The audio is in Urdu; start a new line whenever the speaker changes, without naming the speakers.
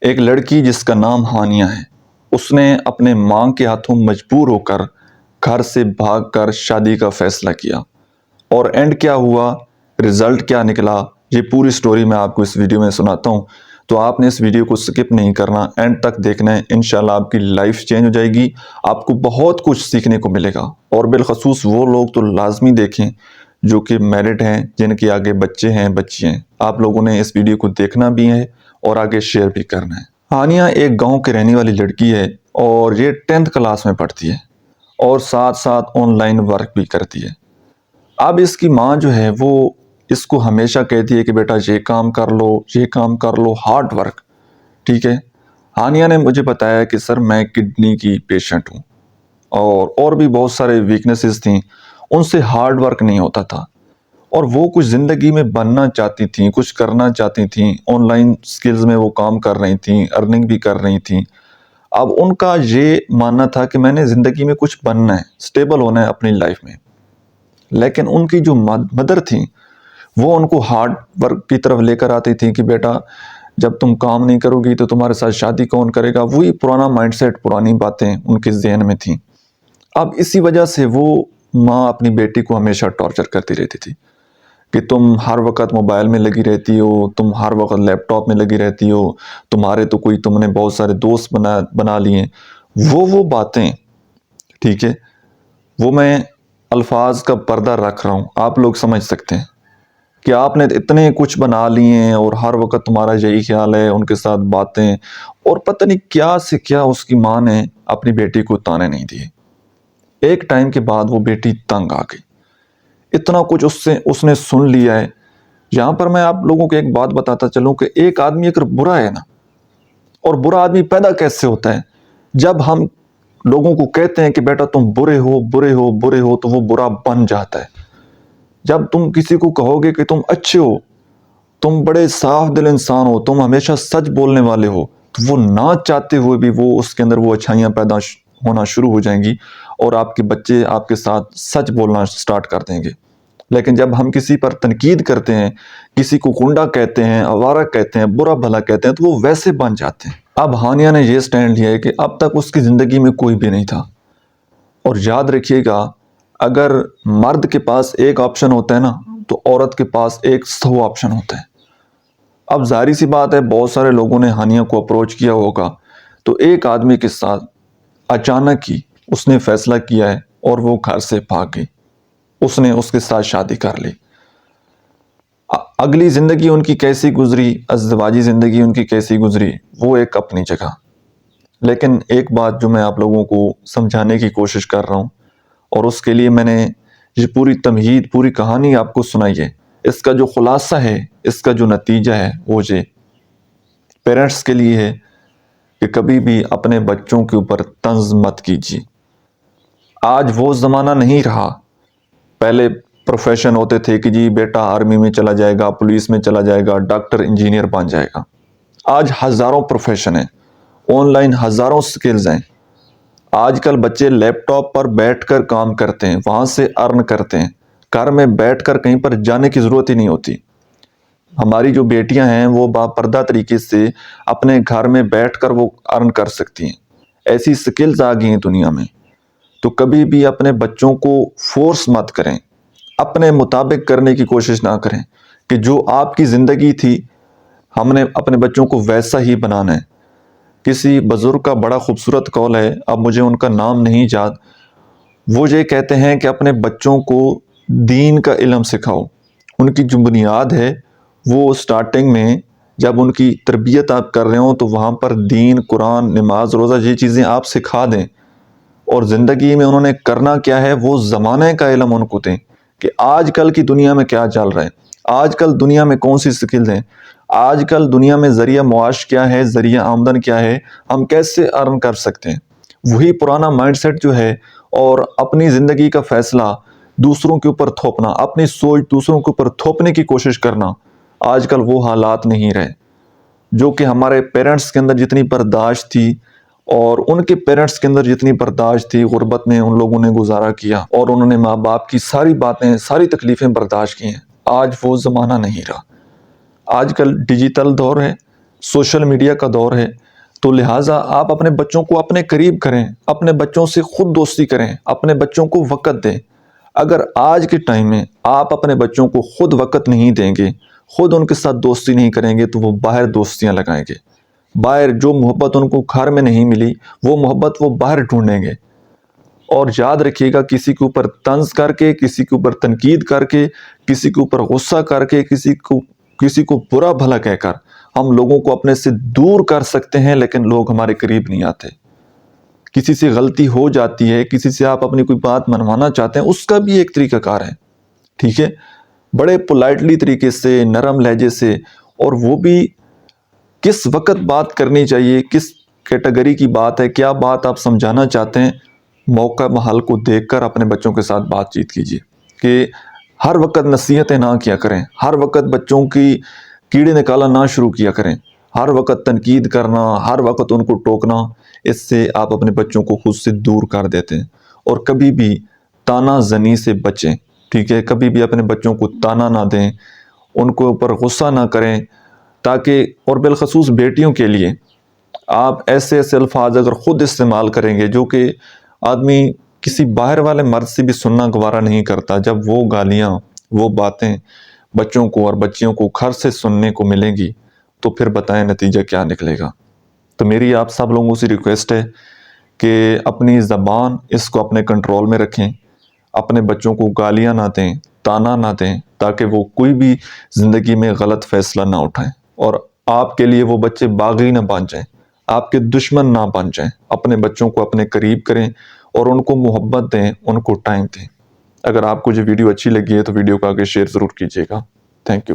ایک لڑکی جس کا نام ہانیہ ہے، اس نے اپنے ماں کے ہاتھوں مجبور ہو کر گھر سے بھاگ کر شادی کا فیصلہ کیا، اور اینڈ کیا ہوا، رزلٹ کیا نکلا، یہ پوری سٹوری میں آپ کو اس ویڈیو میں سناتا ہوں۔ تو آپ نے اس ویڈیو کو سکپ نہیں کرنا، اینڈ تک دیکھنا ہے، انشاءاللہ آپ کی لائف چینج ہو جائے گی، آپ کو بہت کچھ سیکھنے کو ملے گا۔ اور بالخصوص وہ لوگ تو لازمی دیکھیں جو کہ میرڈ ہیں، جن کے آگے بچے ہیں، بچیاں ہیں۔ آپ لوگوں نے اس ویڈیو کو دیکھنا بھی ہے اور آگے شیئر بھی کرنا ہے۔ ہانیہ ایک گاؤں کے رہنے والی لڑکی ہے اور یہ 10th کلاس میں پڑھتی ہے اور ساتھ ساتھ آن لائن ورک بھی کرتی ہے۔ اب اس کی ماں جو ہے وہ اس کو ہمیشہ کہتی ہے کہ بیٹا یہ کام کر لو، یہ کام کر لو، ہارڈ ورک، ٹھیک ہے۔ ہانیہ نے مجھے بتایا کہ سر میں کڈنی کی پیشنٹ ہوں اور بھی بہت سارے ویکنیسز تھیں، ان سے ہارڈ ورک نہیں ہوتا تھا، اور وہ کچھ زندگی میں بننا چاہتی تھیں، کچھ کرنا چاہتی تھیں، آن لائن سکلز میں وہ کام کر رہی تھیں، ارننگ بھی کر رہی تھیں۔ اب ان کا یہ ماننا تھا کہ میں نے زندگی میں کچھ بننا ہے، سٹیبل ہونا ہے اپنی لائف میں، لیکن ان کی جو مدر تھیں وہ ان کو ہارڈ ورک کی طرف لے کر آتی تھی کہ بیٹا جب تم کام نہیں کرو گی تو تمہارے ساتھ شادی کون کرے گا، وہی پرانا مائنڈ سیٹ، پرانی باتیں ان کے ذہن میں تھیں۔ اب اسی وجہ سے وہ ماں اپنی بیٹی کو ہمیشہ ٹارچر کرتی رہتی تھی کہ تم ہر وقت موبائل میں لگی رہتی ہو، تم ہر وقت لیپ ٹاپ میں لگی رہتی ہو، تمہارے تو کوئی، تم نے بہت سارے دوست بنا لیے، وہ باتیں، ٹھیک ہے، وہ میں الفاظ کا پردہ رکھ رہا ہوں، آپ لوگ سمجھ سکتے ہیں کہ آپ نے اتنے کچھ بنا لیے ہیں اور ہر وقت تمہارا یہی خیال ہے، ان کے ساتھ باتیں، اور پتہ نہیں کیا سے کیا اس کی ماں نے اپنی بیٹی کو تانے نہیں دیے۔ ایک ٹائم کے بعد وہ بیٹی تنگ آ گئی، اتنا کچھ اس نے سن لیا ہے۔ یہاں پر میں آپ لوگوں کو ایک بات بتاتا چلوں کہ ایک آدمی اگر برا ہے نا، اور برا آدمی پیدا کیسے ہوتا ہے، جب ہم لوگوں کو کہتے ہیں کہ بیٹا تم برے ہو، برے ہو، برے ہو، تو وہ برا بن جاتا ہے۔ جب تم کسی کو کہو گے کہ تم اچھے ہو، تم بڑے صاف دل انسان ہو، تم ہمیشہ سچ بولنے والے ہو، تو وہ نہ چاہتے ہوئے بھی وہ اس کے اندر وہ اچھائیاں پیدا ہونا شروع ہو جائیں گی، اور آپ کے بچے آپ کے ساتھ سچ بولنا سٹارٹ کر دیں گے۔ لیکن جب ہم کسی پر تنقید کرتے ہیں، کسی کو گنڈا کہتے ہیں، آوارہ کہتے ہیں، برا بھلا کہتے ہیں، تو وہ ویسے بن جاتے ہیں۔ اب ہانیہ نے یہ سٹینڈ لیا ہے کہ اب تک اس کی زندگی میں کوئی بھی نہیں تھا، اور یاد رکھیے گا اگر مرد کے پاس ایک آپشن ہوتا ہے نا، تو عورت کے پاس ایک 100 آپشن ہوتا ہے۔ اب ظاہری سی بات ہے، بہت سارے لوگوں نے ہانیہ کو اپروچ کیا ہوگا، تو ایک آدمی کے ساتھ اچانک ہی اس نے فیصلہ کیا ہے اور وہ گھر سے بھاگ گئی، اس نے اس کے ساتھ شادی کر لی۔ اگلی زندگی ان کی کیسی گزری، ازدواجی زندگی ان کی کیسی گزری، وہ ایک اپنی جگہ۔ لیکن ایک بات جو میں آپ لوگوں کو سمجھانے کی کوشش کر رہا ہوں، اور اس کے لیے میں نے یہ پوری تمہید، پوری کہانی آپ کو سنائی ہے، اس کا جو خلاصہ ہے، اس کا جو نتیجہ ہے، وہ یہ پیرنٹس کے لیے ہے کہ کبھی بھی اپنے بچوں کے اوپر طنز مت کیجیے۔ آج وہ زمانہ نہیں رہا، پہلے پروفیشن ہوتے تھے کہ جی بیٹا آرمی میں چلا جائے گا، پولیس میں چلا جائے گا، ڈاکٹر، انجینئر بن جائے گا۔ آج ہزاروں پروفیشن ہیں، آن لائن ہزاروں سکلز ہیں۔ آج کل بچے لیپ ٹاپ پر بیٹھ کر کام کرتے ہیں، وہاں سے ارن کرتے ہیں، گھر میں بیٹھ کر کہیں پر جانے کی ضرورت ہی نہیں ہوتی۔ ہماری جو بیٹیاں ہیں وہ باپردہ طریقے سے اپنے گھر میں بیٹھ کر وہ ارن کر سکتی ہیں، ایسی سکلز آ گئی ہیں دنیا میں۔ تو کبھی بھی اپنے بچوں کو فورس مت کریں، اپنے مطابق کرنے کی کوشش نہ کریں کہ جو آپ کی زندگی تھی ہم نے اپنے بچوں کو ویسا ہی بنانا ہے۔ کسی بزرگ کا بڑا خوبصورت قول ہے، اب مجھے ان کا نام نہیں یاد، وہ یہ کہتے ہیں کہ اپنے بچوں کو دین کا علم سکھاؤ۔ ان کی جو بنیاد ہے وہ سٹارٹنگ میں جب ان کی تربیت آپ کر رہے ہوں تو وہاں پر دین، قرآن، نماز، روزہ، یہ چیزیں آپ سکھا دیں، اور زندگی میں انہوں نے کرنا کیا ہے وہ زمانے کا علم ان کو دیں کہ آج کل کی دنیا میں کیا چل رہا ہے، آج کل دنیا میں کون سی سکلز ہیں، آج کل دنیا میں ذریعہ معاش کیا ہے، ذریعہ آمدن کیا ہے، ہم کیسے ارن کر سکتے ہیں۔ وہی پرانا مائنڈ سیٹ جو ہے، اور اپنی زندگی کا فیصلہ دوسروں کے اوپر تھوپنا، اپنی سوچ دوسروں کے اوپر تھوپنے کی کوشش کرنا، آج کل وہ حالات نہیں رہے۔ جو کہ ہمارے پیرنٹس کے اندر جتنی برداشت تھی اور ان کے پیرنٹس کے اندر جتنی برداشت تھی، غربت میں ان لوگوں نے گزارا کیا اور انہوں نے ماں باپ کی ساری باتیں، ساری تکلیفیں برداشت کی ہیں، آج وہ زمانہ نہیں رہا۔ آج کل ڈیجیٹل دور ہے، سوشل میڈیا کا دور ہے، تو لہٰذا آپ اپنے بچوں کو اپنے قریب کریں، اپنے بچوں سے خود دوستی کریں، اپنے بچوں کو وقت دیں۔ اگر آج کے ٹائم میں آپ اپنے بچوں کو خود وقت نہیں دیں گے، خود ان کے ساتھ دوستی نہیں کریں گے، تو وہ باہر دوستیاں لگائیں گے۔ باہر جو محبت ان کو گھر میں نہیں ملی، وہ محبت وہ باہر ڈھونڈیں گے۔ اور یاد رکھیے گا، کسی کے اوپر طنز کر کے، کسی کے اوپر تنقید کر کے، کسی کے اوپر غصہ کر کے، کسی کو برا بھلا کہہ کر ہم لوگوں کو اپنے سے دور کر سکتے ہیں، لیکن لوگ ہمارے قریب نہیں آتے۔ کسی سے غلطی ہو جاتی ہے، کسی سے آپ اپنی کوئی بات منوانا چاہتے ہیں، اس کا بھی ایک طریقہ کار ہے، ٹھیک ہے؟ بڑے پولائٹلی طریقے سے، نرم لہجے سے، اور وہ بھی کس وقت بات کرنی چاہیے، کس کیٹیگری کی بات ہے، کیا بات آپ سمجھانا چاہتے ہیں، موقع محل کو دیکھ کر اپنے بچوں کے ساتھ بات چیت کیجیے۔ کہ ہر وقت نصیحتیں نہ کیا کریں، ہر وقت بچوں کی کیڑے نکالنا نہ شروع کیا کریں، ہر وقت تنقید کرنا، ہر وقت ان کو ٹوکنا، اس سے آپ اپنے بچوں کو خود سے دور کر دیتے ہیں۔ اور کبھی بھی تانا زنی سے بچیں، ٹھیک ہے؟ کبھی بھی اپنے بچوں کو تانا نہ دیں، ان کو اوپر غصہ نہ کریں، تاکہ، اور بالخصوص بیٹیوں کے لیے آپ ایسے الفاظ اگر خود استعمال کریں گے جو کہ آدمی کسی باہر والے مرد سے بھی سننا گوارا نہیں کرتا، جب وہ گالیاں، وہ باتیں بچوں کو اور بچیوں کو گھر سے سننے کو ملیں گی، تو پھر بتائیں نتیجہ کیا نکلے گا۔ تو میری آپ سب لوگوں سے ریکویسٹ ہے کہ اپنی زبان اس کو اپنے کنٹرول میں رکھیں، اپنے بچوں کو گالیاں نہ دیں، تانا نہ دیں، تاکہ وہ کوئی بھی زندگی میں غلط فیصلہ نہ اٹھائیں، اور آپ کے لیے وہ بچے باغی نہ بن جائیں، آپ کے دشمن نہ بن جائیں۔ اپنے بچوں کو اپنے قریب کریں اور ان کو محبت دیں، ان کو ٹائم دیں۔ اگر آپ کو یہ ویڈیو اچھی لگی ہے تو ویڈیو کو آگے شیئر ضرور کیجیے گا۔ Thank you.